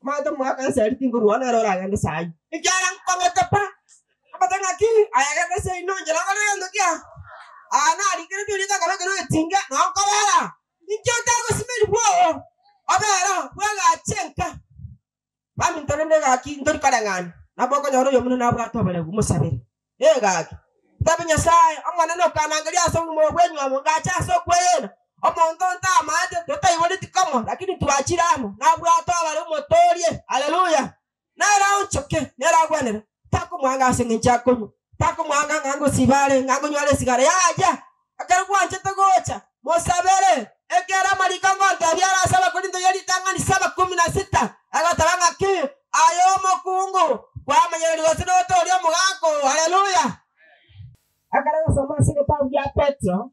Mata mwaka sari tinguru wana rola ganda sai. Ikiarang pangatapa. Apa ngaki? Ayah ganda sai no jalan kali yang tu kia. Ana dikira tu kita kalau kena tinggal, nak kau lah. Injau tahu semua buah. Apa lah? Buah gacengka. Pamin tanam dia kaki untuk kadangan. Napa kau jauh yang mana nak tu apa lagi? Musafir. Kaki. Tapi nyasai. Aman nak kanan kali asal mau buat mau gacha asal buat. Omong tonta mata. Kita ibu ni tikam. Lagi ni tu aciramu. Nak buat tu apa lu motor ye. Haleluya. Nara uncok. Nara gua ni. Tak aku mangga sengin cakun. Tako mwanga ngango sibale ngango nywale sigara yaja akara kwanje tagocha mosabere ekera malikango tabyala saba kulindo yali tangani 7:16 agatabanga ki ayomo kungu kwa manyeli wasino to lyo mugako. Haleluya. Akara soma sike tabya Petro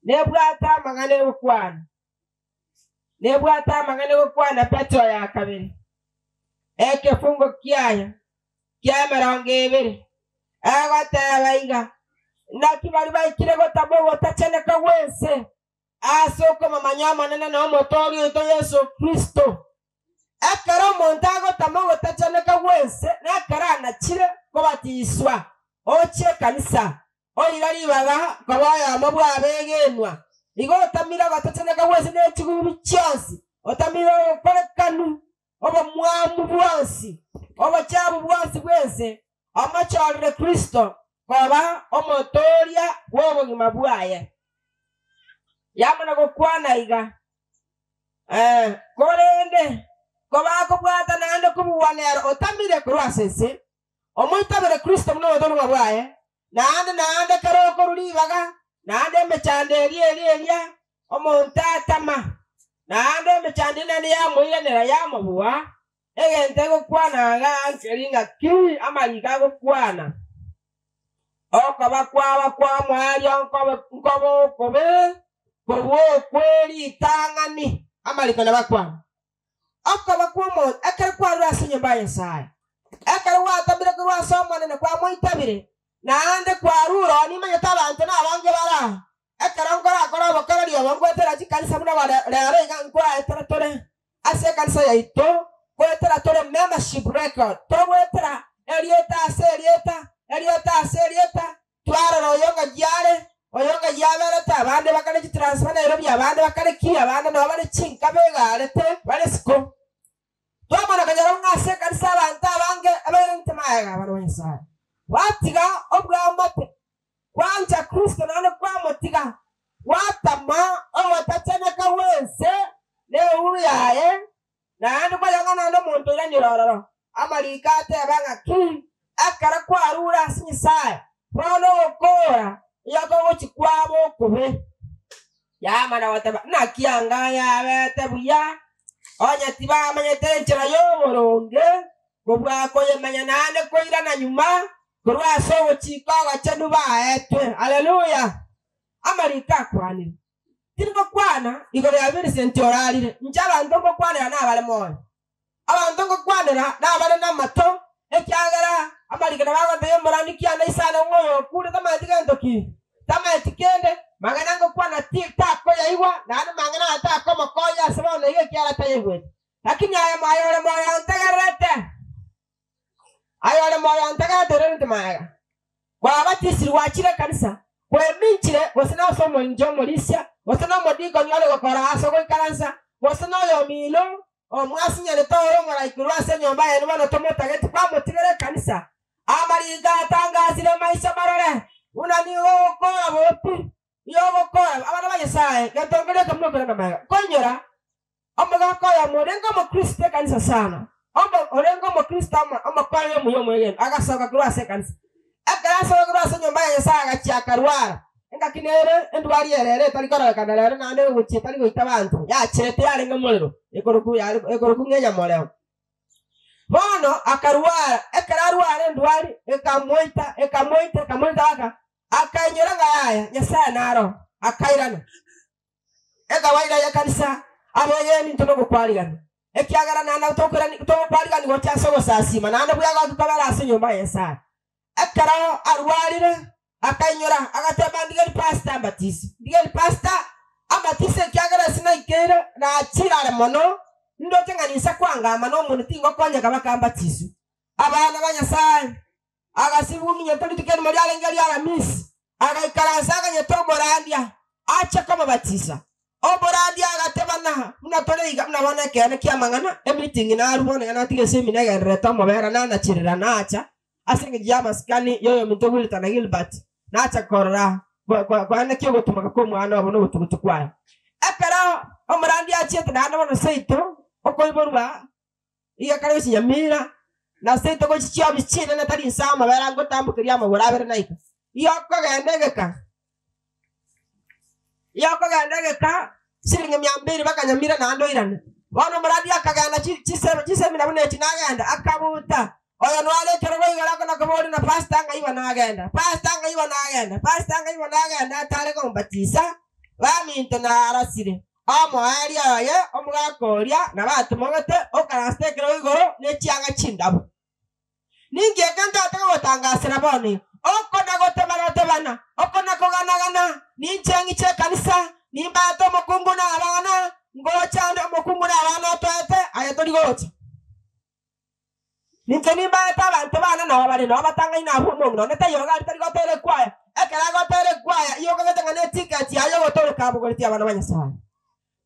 nebwata mangane ukwana Petro ya kabiri ekefungo kyaya marongebere agatabaiga nakibali baikire gotabo tacheneka wese asoko mamanyama nena no motori to Yesu Kristo akara montago tamo tacheneka wese nakara na chire ko batiswa oche kanisa oyirali baga kabaya mabwa begenwa igotamira gatacheneka wese ne chigubi chyansi otamira kolekanu oba mwamu bwansi oba chabu bwansi bwese amacharire Kristo koba omotoria wobugima bwaye yamana gokwana iga korende koba ko bwata nande kubuwanero otamire kurwasese omoitabire Kristo muno odorwa bwaye nande karoko rulibaga nande mechande elia omontatama nande mechande nani ya muiranera ya mabua egente gokwana gankeringa ki amaliga gokwana okaba kwa mwali onkobo kobe kobo kweli tangani amalika nabakwana okaba kwa mo akara kwa rwase nyumba yesaya akara watabire kwa rwase ne kwa moitabire nande kwa ruro ni manyatabante nabange bara akara ngora bakara lyo bangwetera chikanisa muna bare ngwa eteratore ase kanisa yaito kwetera tore membership record towetera Elieta twara oyonga yabere ta bande bakale transfer na Nairobi abande bakale kia bande no bale chinka begarete bale sko twamana kanyaro ngase kanisa banta bange abere ntamaga bano yesa watiga obwa mate kwanja Kristo nane kwa motiga watama owatatena wense ne uyaye na ando kwa yangana ndo muntu ila nirororo amalikate abanga ki akara kwa arura sinyisaya prono okora yako chikwabo kube yamana wataba na kianga ya bete buya onya tiba manyete nchira yoboronge gobwa ko yemanya nane ko ira na nyuma kurwa so chikaga chenu baetwe. Haleluya. Amalika kwani Tingo kwana igore abiri sentoralire njaba ndongo kwana na abale moyo abandongo kwana na abale na mato ekyagara amalika na bago ndeyo morani kyana isana ngoyo kule kama tigandoki tama etikende magana ngo kwana tiktak ko yaiwa na mangana ata ko makoya sema na hiyo kyala tayegwe lakini aya mayore moyo ntagarete ayore moyo ntagadere ntamaga kwa batisiri wakire kanisa Wemichire wasina somo njomo lisya wasina modiko nyale gokora asoko ikaransa wasina yo milo o mwasi nyale toro ngara ikurwase nyomba yenu bano tomota geti kwa motigere kanisa amaliga tanga sile maisha barore unani oko abopi yogo ko abana bayesaye gatongere kamno bana maya konyora amaga ko ya morenga mo Kristo kanisa sana orenga mo Kristo ama kwa yo muyomo yenu agasoka kurwase kanisa akaraso kurasa nyomba yesanga cyakarwara engakinere endwari yerere talikora kanalere nande uchi taliko itabantu ya chete yale ngamulero ekoroku ngenya moleo bono akarwara ekararwara endwari ekamoita aka akanyora ngaya nyasa naro akairana egawaira ya kanisa aboyeni ntono kwalirana ekyagara nana tokwalirana ngo cyasogo sasima nande buyaga tukabara asinyomba yesanga akara arwarire akanyora agatema ndigeli pastor batisi ndigeli pastor abatise kyagara sina ikere na chirare mono ndo tenganisa kwangama no muntu tingo kwanya kabakamba tisu abana banyasaye agasibu nyetoli tikeni muri alengeli ala miss agaikaransa aganyetoborandia acha kama batisa oborandia agatebana munatoleiga munabona kene kiamangana everything na arubona yana tige semina ga reta mobera na chirira na acha asenge jama skani yoyo mintoguli tana Gilbert na acha korra kwa na kiyo gutumaka ko mwana wabo no gutukwayo akara omorandia achete na ndo seito okoiborwa iya kare sinyamira na seito ko chicho bichine na tari sama bara ngo tambukiria amabura naika yoko gendegeka siringe myambiri bakanyamira na ndo irane wana omorandia akagana chisemi na bune chinagenda akabuta oya nwale terero igara na kabori na pastanga iwa nagenda atare ko mbatisa baminto na arasire amwari aye omugakoria na batumogete okarastekero igoro ne chianga chindabo ninge kanda atagotangasira boni okona gotemara bana okona kogana ninjengi che kanisa nimbato mokungu na abana ngochanda mokungu na abana twete ayatori gocha ninjeni mbata abantu bana na babali no batanga ina humo nete yoga ari gotere kwaya ekera gotere kwaya iyo gogetanga ne ticket ayo gotere kabugoriti abana banyasa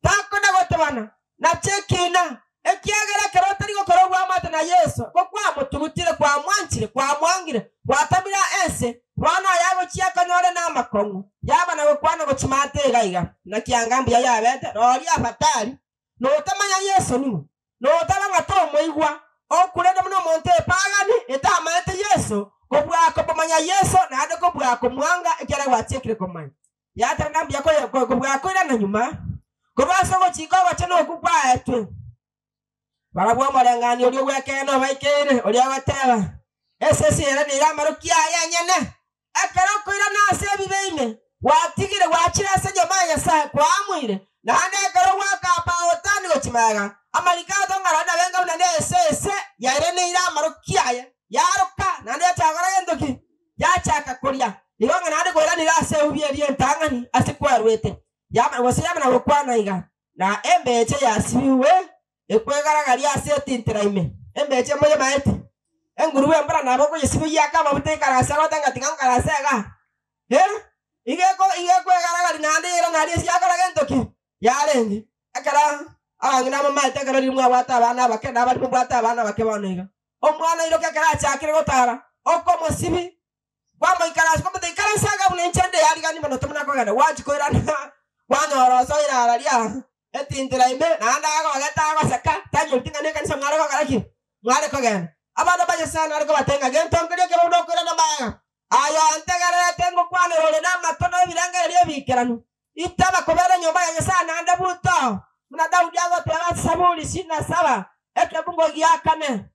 takona gotebana na chekina ekiagera kero tari gokorogwa amate na Yesu kokwa mutugutire kwa mwanchire kwa mwangire watamira ense bana yago chiakanyore na makongu yabana gokwana gochimate gaiga na kiangambi ya yabete rori afatari no tamanya Yesu ni no tabanga to moigwa okurenda muno monte pagani etamate Yesu kobwa komanya Yesu na ade kobwa komwanga ekera gwachekire komanya yatangambi yako kobwa ko ira na nyuma kobasa go chiko bachano okupwa etu barabwa marangani oli wekeno baikere oli abateba esese era ni ramarukia yanyene akero ko ira na se bibeime watigire wachira se nyomanya sa kwa mwire na ane akero waka pa otani go chimaga amalika donga rada venga unande esese ya ire ni ramarukia yaruka na ande chagara endoki ya chaka koria igonga na ande ko ira ni rase ubieri entangani asikwa rwete yama wasiyama na okwana iga na embeche yasiwe ekwegaragaria asetintiraime embeche moye maete enguruwe mbara nabo ko yesibu yakama butekara sara tangatinga ngarasega igeko egaragari nande ira nari siakara gentoki yarengi akara abangina mamaete karo rimwe abata abana bakena bari mubata abana bakebonega omwana iro kakara chakire gotara okomo sibi kwamba ikara ko butekara saga bunenchende yari gani manoto muna kogana wajikoirana wanyoro soira araria etintiraime nanda ago ageta ago saka tanyo tingane kanisa ngare ko garaki ngare ko gen abana baje sana ariko batenga gen tongerio ke bodo ko na maga ayo antegara tengo kwane role na matono biranga rio bikeranu itaba kobera nyomba ya sana anda buto muna Daudi ago tera sabuli sina saba eke bungo giakane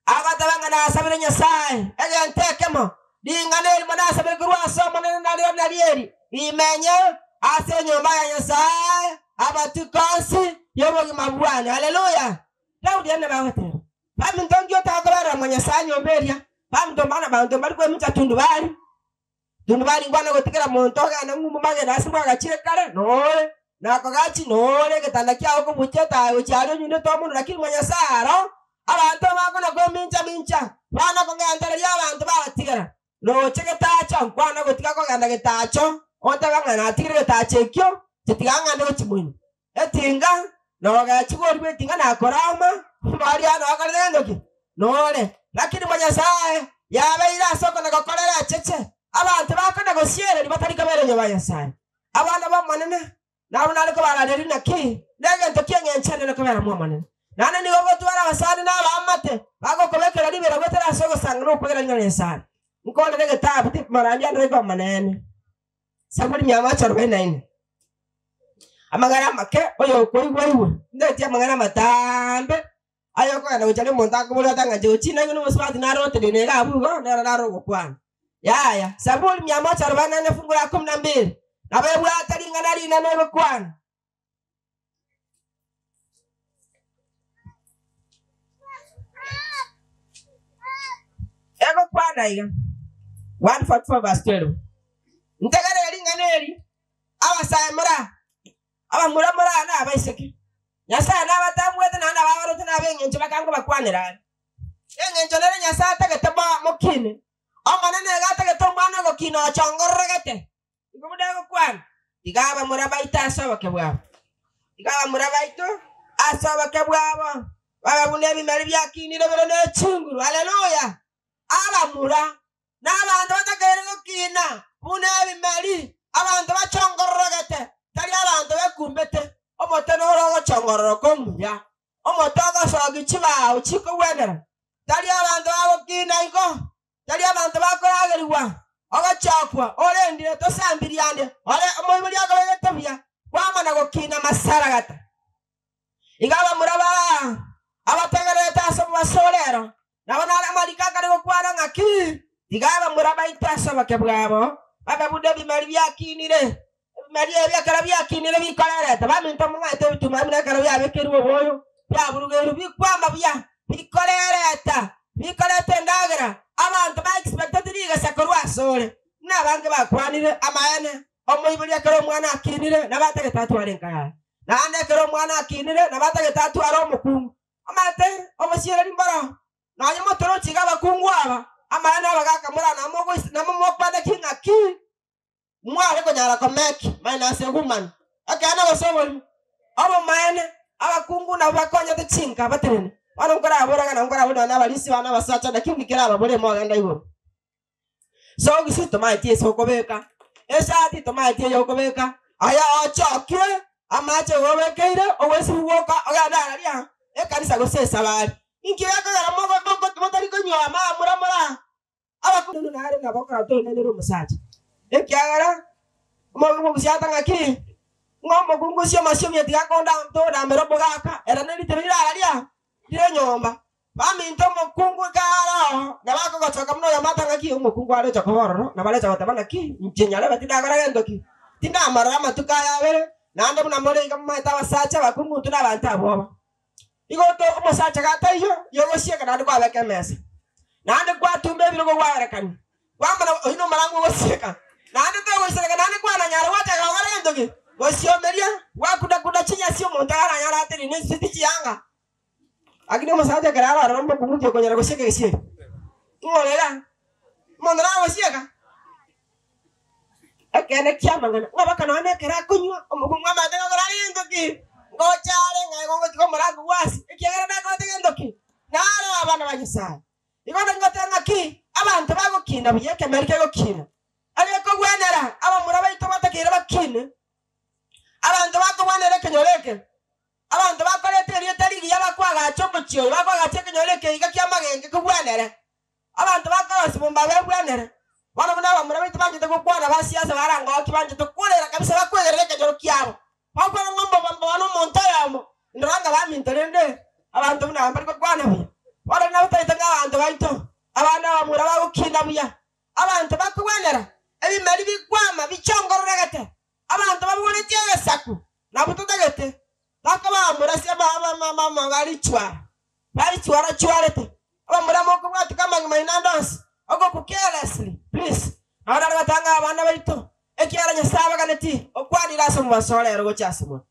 agatanga na sabire nyasaye ege ntekemo dingane mana sabire kurwa so mana na rieri imenye ase nyomba ya nyasaye abatukosi yobogi mabwana haleluya Daudi ene bawete bami ndongyo takobera mwanyasaye nyomberia bami ndomana bantu bali kwa mita tundubali ngwana gotikira muntu ogana ngumu mage nasimwa gachire kare nole nakogachi nole getanda kyao ko bucheta ucyaro nyine to muntu lakini mwanyasaro abantu bakona ko mincha bana ko ngandara ya abantu batigara no cheketacho nkwana gotika ko ganda getacho otaganga na tigire getacho titiganga ndo chimwini etinga noga chigori betinga na korama bari ana akarendoki nole lakini mwanyasaye yabeira soko na gokorera cheche abantu bakona gosiere libatari kabere nyo banyasaye abana bamanene nawo naliko baraderi naki ndege ntokienge nchane ko bara mwamanene nana ni wogo twara basani na bamate bago kobekera libera gwetera soko sangro kwegera nyone sana nkone ndege tabu maranja ndego manene saburi nyama charo benaine amagara make oyo koigwaiwe ndeti amagara matambe ayo ko na uchale monta ko bula tanga jochi na ngono muswati na rote de ga bugo na naro kwana ya saburi nyama charo banane fungura 12 na bebu atalinga nali na nego kwana ego kwana iga 144 verse 12 ntegare linga neli abasaye mura aba mura na abaiseki Nyasaye n'abatamwete nanda babaruti n'abengenje bakango bakwanira engenje lere Nyasaye ategete mukine omwana nega ategete omwana gokina chongorregete igubude gokwana igaba murabaita asoboke bwabo igaba murabaito asoboke bwabo bababune ebimeri byakinire bero n'echinguru haleluya alamura n'abantu bategere gokina bune ebimeri abantu bachongorregete tali abantu bekumbete omoto n'orogo chongororo komuya omoto agasoga chibawo chiko wenera tali abantu abokina iko tali abantu bakorageriwa ogachakwa orendire tosambiriande ore omubiri agabetebya kwamana gokina masaragata igaba muraba abategereta asobo basolero nabonara malika kare gokwana ngaki igaba muraba itaso bakebwabo bababude bimari byakinire bimari byakara byakinire bikorereta baminto mwete bituma binakara byabekerwo boyo byaburugeru bikwamba bya bikorereta bikorete ndagera abantu ba expected liga sakorwa sole nabange bakwanire amayane omuyibuli akero mwana akinire nabatege tatu arenka nande akero mwana akinire nabatege tatu aro mukungu amate obashira limbara nanye motoro chiga bakungu aba amayane abagaka mura namogo namomokwane kinga ki mwale ko nyara ko meki minus human akana basobol abo mayane abakungu nabakonya te chinka baterene bano ngora abora na ngora abona nabalisi bana basacha nakimikira ababore mo ganda ibo so gisito maiti sokobeka esati to maiti yokobeka aya ochokye amache wobekeire owesi woka ogada ria ekanisa gosesa bali inkiyaka gara mogo motari konyo ama muramura abakundu nare nabokora to nenero musacha ekyagara mogo busyata ngaki ngomo kungusyo masyo tigakonda mto da merobo gaka era neliterira ria dire nyomba baminto mukungu karo nabako gochoka mno yamata ngaki umukungu ale chokoro nabale chabatabana ki nchinyale batida garagendo ki tinda amara matukaya bere nande muna mole kama tawasacha bakungu tuna banta boba igoto umusacha gata iyo yogoshye kana kwa beke mesa nande kwa tumbe biro go warekani wamana ino marango goseka nande to goseka nande kwa na nyara wata garagendo ki gosyo meria wakuda chinya sio montara nyara atiri ni siti yanga akini masaje karara rombo kumuje konyara gosheke gishye ngolela mondra gosheka akene kyama ngana ngabaka none kera kunywa omugunga matega gorari endoki ngochale ngai gongo tiko maragu wasi ekigera na kote endoki nara abana banyisa igondo ngotanga ki abantu bagokinda buyeke merike gokina ari ko gwenera aba muraba itobatakira bakine abantu bakobwanere kenyoleke abantu bakorete rietari yabakwaga chombo chyo bakwaga chekenyoleke igakyamagenge kubwanere abantu bakorose bomba bebwanere bano bana bamura bitubanje gukwana basiyaza baranga kibanje tukolera kabisa bakwegereke joro kyabo bakora ngombo bambano montayamo ndoranga bamintorende abantu bana bari gukwana bya bana nabutayitanga abantu baito abana bamura bagukinda buya abantu bakubwanera ebimeri bikwama bichongorregete abantu babone tyesaku nabutugagete bakaba murasya mama barichwa barichwara chwarete abamura moko bwatu kama mainandos ogo carelessly please ahora batanga abana baito ekyara nyasaba kaneti okwanira aso mubasolero go cyasimo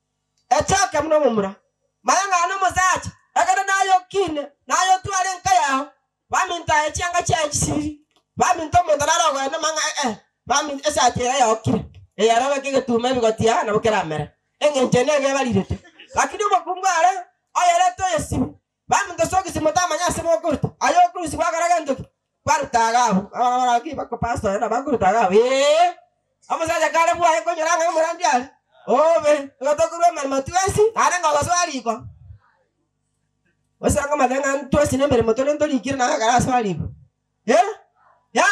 echoke muno mumura mayanga no muzacha agada nayo kine nayo tware nkaya baminta ekyanga cyakisiri baminto mondara go na manga bamin esatira yokire eyara bakige tume bigotia na bukeramera engenjene gebalirete lakini mukungware ayeleto yesimu baminto soki simotama nyasimo kurta ayo kurusi bagaragando kwarutagabo abaki bako pastor na bakurutagabo amasaja kale bwa ekonyoranga murandiale obe gatokuru marmatuasi arenga baswaliko wasanga madenga ntosi nemere motolo ntolikira na gara swalipo ya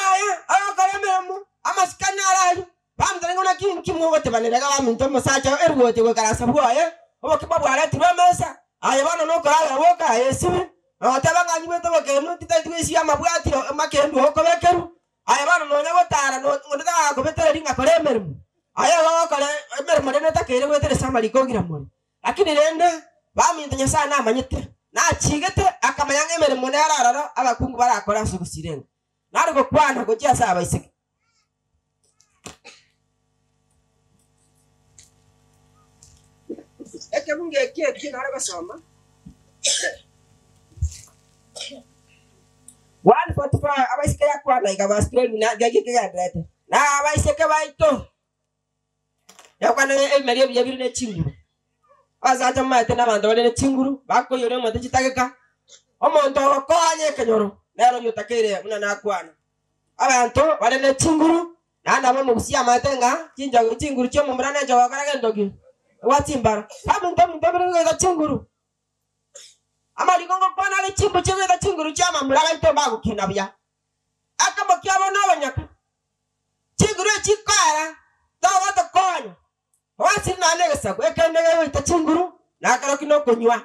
ayo kale memo amasikana arayo bamdrenga na kimwo gote baneraga baminto masaja erwote go gara sabwaye obo kibabwara tirwemesa ayo bano no kora woka yesibe atabanga nyweto bakeno titayitwisi amabwati makendo okobekeru aya bana none gotara no ndaka kobetera ringa koremeru aya baba kale emeru mane takere wetere samali kogira muri lakini rende bamintonya sana amanyete na chigete akamayanga emeru mone ararara abakungu barakora sugusirenga nariko kwana ko cyasa abayisike eke bunge kie nare basoma 145 abaisike yakwana ikabaskreni na gagike gadrete na abaisike baito yakwana emerie byabiri ne chinguru azaja mate na bantu bale ne chinguru bako yore mate chitageka omonto okanye kenyoro lero yotakere muna nakwana abantu bale ne chinguru nanda bamubusia matenga chinja chinguru cyo mumrana cyo wakarage ndogi watimbara amuntu mbere ga chinguru amali kongo pana le chimbo cyo ga chinguru chama mulaga ito bagukina bya akabokia bona abanyaka chinguru chikara tawa to konyo wasi na negesa kwekende ga chinguru na karo kino kunywa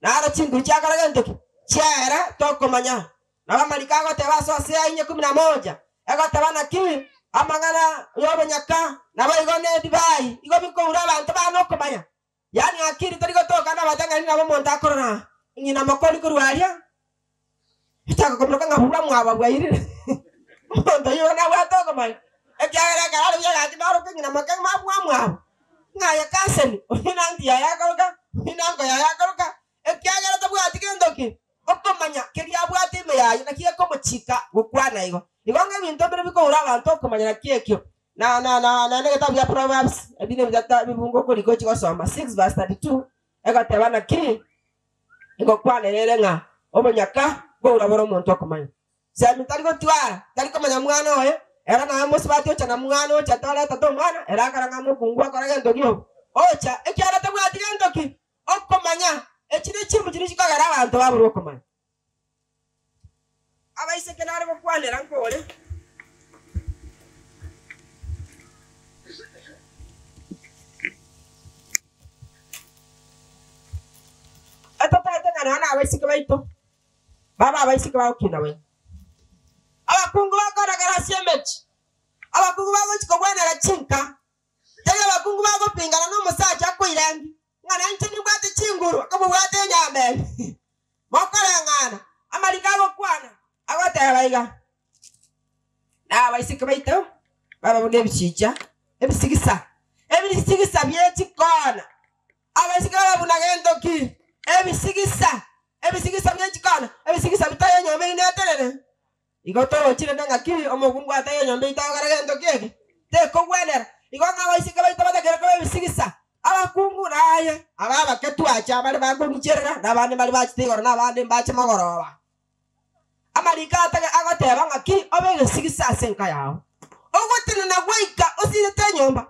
na ara chinguru chakara ndoki chera to komanya na bamali kago te baso ase inye 11 ego tabana kiwi amangana yobanyaka na bayigone divai igo biko uraba abantu banoko baya yani akiri tari gotoka na batanga ni nabo monta korona nyina makoli kurwaria bitaka komroka ngabura mwaba bwaire monta yona watoko baya ekyagara kala bya gati baro nyina makanga mwaba ngaya kaseni ina ndia yakoroka ina ngo yakoroka ekyagara tabwati kendoki okomanya kiri abwati me yayo na kiye komochika gukwana igo igonga bintu bire biko uraba abantu komanya kiekyo na negeta bya Proverbs ebine byata bibungo ko liko chikosoma 6 verse 32 egatebana ki iko kwana lerenga obonyaka go uraboro omuntu okomanya se mitali go twara tali komanya mwana oye era na musibati ocha na mwana ocha tola tato mwana era karanga mukungwa karage ndogyo ocha ekyara tabwati ndoki okomanya ekire chimbu kiri chikagara abantu baburu okomanya abaiseke nare bokwanera nkole atata ngana abaiseke baito baba abaiseke bakina we abakungu bakoragara siemechi abakungu bagochiko bwanera chinka tege abakungu bagopingana no musacha koirangi ngana ntini bwate chinguru akabwate nyame mokora ngana amarikabo kwana abatayabaiga na abaiseke baito baba bune bichicha ebisigisa byechikona abaiseke babuna gendoki ebisigisa byechikona ebisigisa bitayo nyome ineterere igotoro chire ndanga kiri omugungu atayo nyome itagara gendoki teko bwenera igonga abaiseke baito batakere ko ebisigisa abakungu naye ababa ketwacha bali bakungicherera nabandi bali bachitigora nabandi bachimagoroba amarika ataga agoteba ngaki obege sigisa senka yawo ogotene na gweika osirete nyomba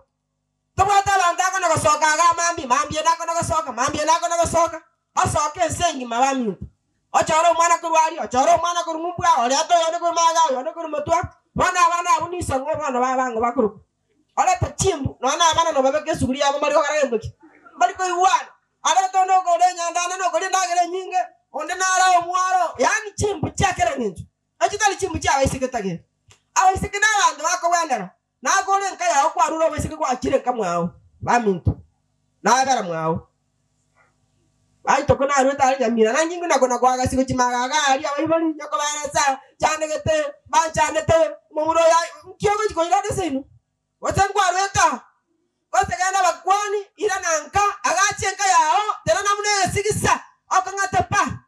tobata bandaka na gosoka ga mambi nako na gosoka asoke sengi mabami ochoro mwana kurwari ochoro mwana kurumumbwa ole ato yone kurmaga yone kurumotwa bana abunisa ngo bana babango bakuru ole tachimbu nona bana no babeke suguri abo mari ogarendo bari ko iwana ale to no go lenya ndana no go ndagere nyinge onde nara omwaro yani chimbu chakera ninju achitali chimbu cha abaiseke tage abaiseke n'abantu bako wendera nagore nkaya okwarura abaiseke kwakire kamwawo bamintu nabera mwawo aito kuna arweta ali nyamira na nyingu nakona kwaga siku chimaga ali abaibali nyako barasa chanegete banchanete mumuro ya kyogo chikoirade sinu watangwa arweta wategana bakwani ira nanka agachenka yao tena namune sigisa okangatepa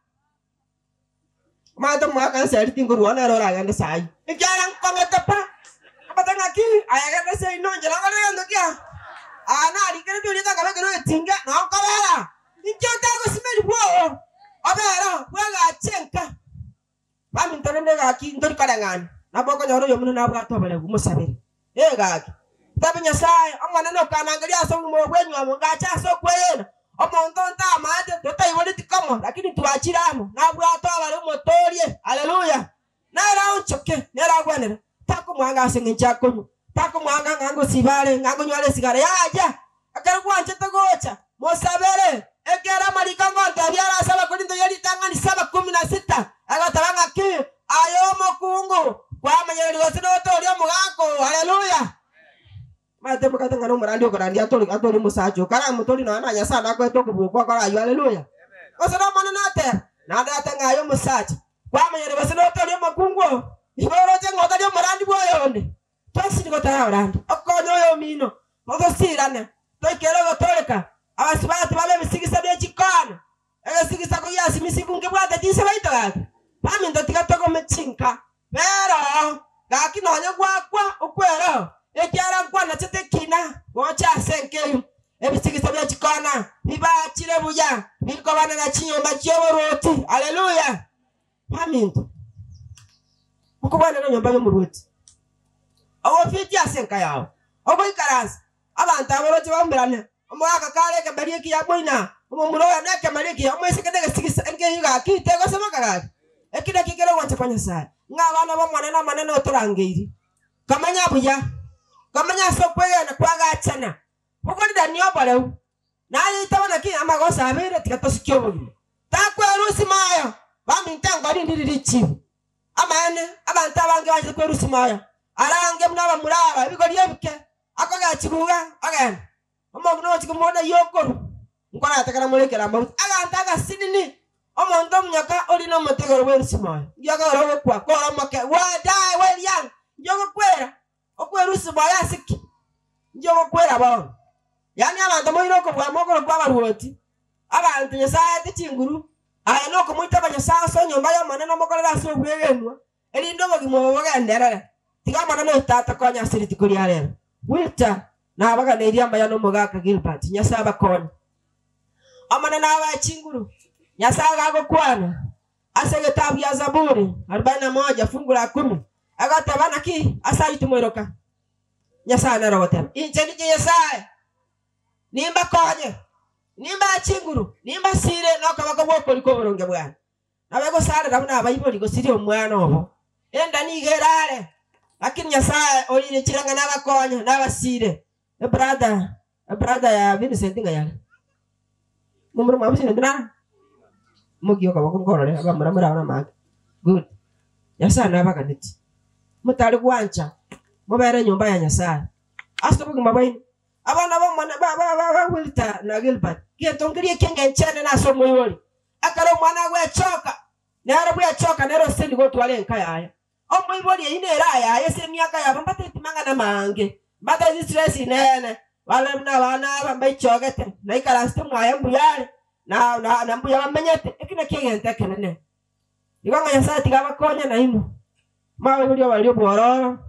mato mwaka seri tinguru wana rora ganda sai ikyara nkongatepa abatanga ki ayaga sai no njala ngale ndokia ana alikere byulita kabekero etinga no kabera ikyota go simeli bwo abera bwaga chenka bami ntorende gaki ndori kadangana naboko nyoro yomuno nabwatobele gumusabire egaki tabenya sai amwana no kanangalia so mu bwenyu amungacha so kweyena omonto ntamade totayibole tikamo lakini tuachiramo nabwato abali motorie haleluya nara unchoke nera gwanera tako mwanga asenye chako tako mwanga ngango sibale ngango nywale sigara yaja akarwa nchete gocha mosabere ekera malika ngonta byara saba kulindo yeli tangani 7:16 agatabanga ki ayo mokungu kwa manyeri wasino torio mugako haleluya mate mukatanga no murandi okorandi atori musacho kara mutori no ananya sana kweto kubuko kara ayo haleluya osana mona nate nada atanga ayo musacho kwa manyeri wasino torio mokungu iboroje ngota dio murandi boyonde tosi ngota orandi okonyo yo mino ogo sirana toikero gotoleka abasibati babe bisigisa bya chikana egesigisa ko yasi misikunge bwata tise baitagaka paminto tikatoko mechinka pero gaki nonya gwakwa okwero ekyara nkwana tetekina gocha senke ebisigisa bya chikana bibachire buya bikobana na chinyomba cyoboroti haleluya paminto ukubana na nyomba y'umuruti aho fiti asenka yawo obo ikaranza abantu aboroti bambirane omwaka kale ke bariki ya boina umuroya nake mariki omwese kedege sigisa enke yuga kitego semaka ekida kigero wacha kwanya sa ngabana bomwana na maneno oturangeiri kamanya buya kamanya sokwega na kwaga achana mukoni dani obalew nali tabana ki amagosa abere tikatosikyo bugi takwe rusi maya bamintango ndirichi amane abantu abange baje kwe rusi maya arange mnaba muraba bigoriye bike akoga kibuga again omuntu chikumona yokoro nkora atakana mulekera amauti agantaga sinini omuntu munyaka oli no mutegero werusimayo ngiyaga rowe kwa kora make wadai welian njogo kwera okwerusimayo asiki njogo kwera ba yani abantu moyiro ko bwa mogoro kwa baruoti abantu nyasaye tikinguru aya no ko muita banyasaye so nyomba yo maneno mokorera so bwegenwa eli ndogo gimo bogenderere tigamana no tata konya siriti kuri arero wita na abaga neria maya no mogaka Gilbert nyasaye bakona amana na abachinguru nyasaye agokwana asege tabu ya Zaburi 41 fungu la 10 agatabana ki asaitumweroka nyasaye narogote injeni nyasaye nimba konye nimba achinguru nimba sire no kabako boko liko boronge bwana nabego sare ndabona abayiboli go siri omwana obo enda nigerare lakini nyasaye olire kiranga nabakonye nabasire brother ya Vincent ngayana mumuru mabusine ndana mugiyo kabako ngorore abamuramura abana maga good nyasaye nabaganiti mutari gwancha mubere nyumba ya nyasaye astobugi mabaini abana bomwana baba wilta na Gilbert kietongiriye kenge nchene na somo yoli akaro mwana gwe choka nero bwe choka nero sendi go twale nkaya omo iboli ine raya yese miaka ya bambate timanga na mange mbata stress nene wale mna bana bambai chogete na ikaraste mwaya mbuyale na mbuya bamenyete ekina kenge ntekenene iganga yasa tigaba konya na ino mawe ulio walio bororo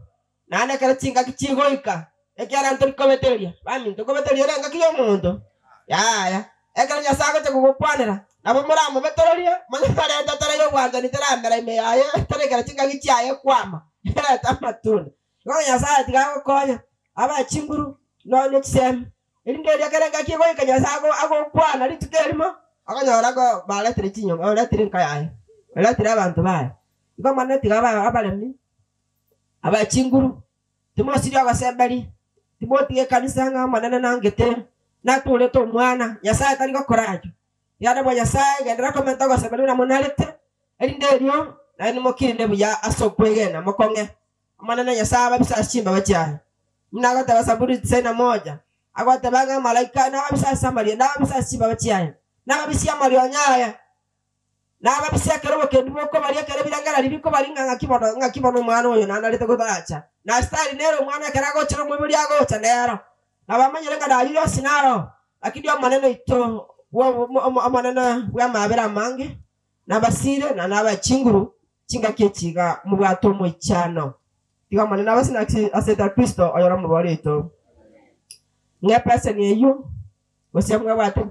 na ane kala chinga kichigoika ekyara ntorikobeteria bami ntokobeteria renga kiyo muntu ya ekara nyasago te kugukwanira nabo muramo betororia manyare ndatara yo gwanza niterambera ime yaye tarekera chinga kichaye kwama era tamatuna iganga yasa tigaba konya aba chinguru no nexem elingeria kerenga kigoika nyasago agokwana litukelimo akanyora go baletri chinyo baletri nkayaye baletri abantu baye igamba netigaba abalemi aba chinguru timosiri agasemberi Timothy kanisa nga manana nangete natule to mwana nyasaye tali gokorajo yada bwa nyasaye gendera komenta go sebelu na monalite elinderio na ni mokinde buya asokwegena mokonge manana nyasaye babisa chimba bacha mnago ta Zaburi 91 agwate banga malaika na babisa samaria na babisa chimba bacha na babisia mario nyaya na babisia kerobo kendumo ko baria kere bilangala libiko baringa ngakibono mwana oyo na nalite gotacha na stari nero mwana kerago chero mwibuli yago chandero na bamanyerenga dalilo sinaro lakini maneno ito maneno wa mabera mange na basire na nabachinguru chinga kechiga mu bwato mu cyano tiga maneno abasina aseta Kristo ayora mu bari ito ngepese ni yu bose mwa bwato